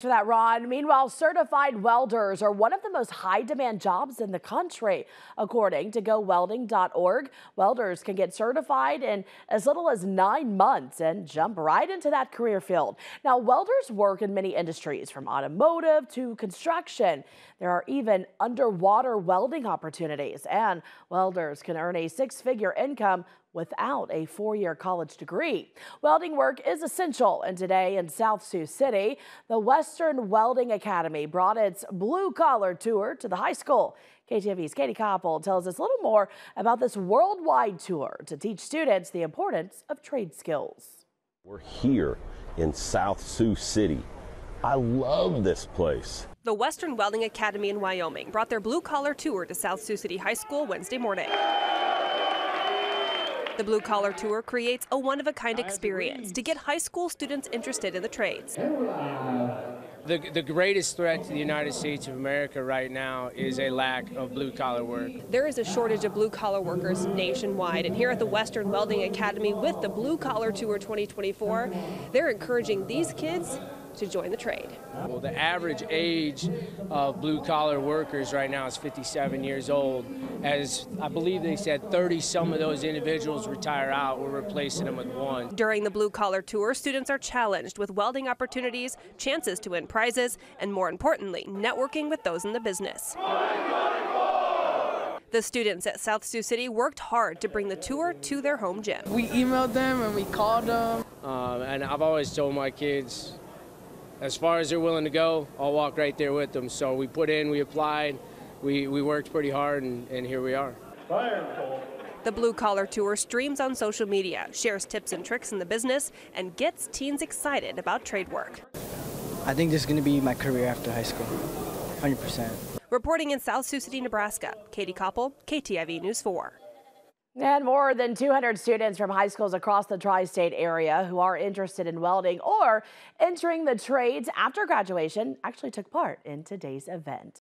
For that, Ron. Meanwhile, certified welders are one of the most high-demand jobs in the country. According to GoWelding.org, welders can get certified in as little as 9 months and jump right into that career field. Now, welders work in many industries, from automotive to construction. There are even underwater welding opportunities, and welders can earn a 6-figure income without a 4-year college degree. Welding work is essential, and today in South Sioux City, the Western Welding Academy brought its blue-collar tour to the high school. KTV's Katie Koppel tells us a little more about this worldwide tour to teach students the importance of trade skills. We're here in South Sioux City. I love this place. The Western Welding Academy in Wyoming brought their blue-collar tour to South Sioux City High School Wednesday morning. The Blue Collar Tour creates a one-of-a-kind experience to get high school students interested in the trades. The greatest threat to the United States of America right now is a lack of blue-collar work. There is a shortage of blue-collar workers nationwide, and here at the Western Welding Academy with the Blue Collar Tour 2024, they're encouraging these kids to join the trade. Well, the average age of blue-collar workers right now is 57 years old. As I believe they said 30 some of those individuals retire out, we're replacing them with one. During the Blue Collar Tour, students are challenged with welding opportunities, chances to win prizes, and more importantly, networking with those in the business. The students at South Sioux City worked hard to bring the tour to their home gym. We emailed them and we called them. And I've always told my kids, as far as they're willing to go, I'll walk right there with them. So we put in, we applied, we worked pretty hard, and here we are. The Blue Collar Tour streams on social media, shares tips and tricks in the business, and gets teens excited about trade work. I think this is going to be my career after high school, 100%. Reporting in South Sioux City, Nebraska, Katie Koppel, KTIV News 4. And more than 200 students from high schools across the tri-state area who are interested in welding or entering the trades after graduation actually took part in today's event.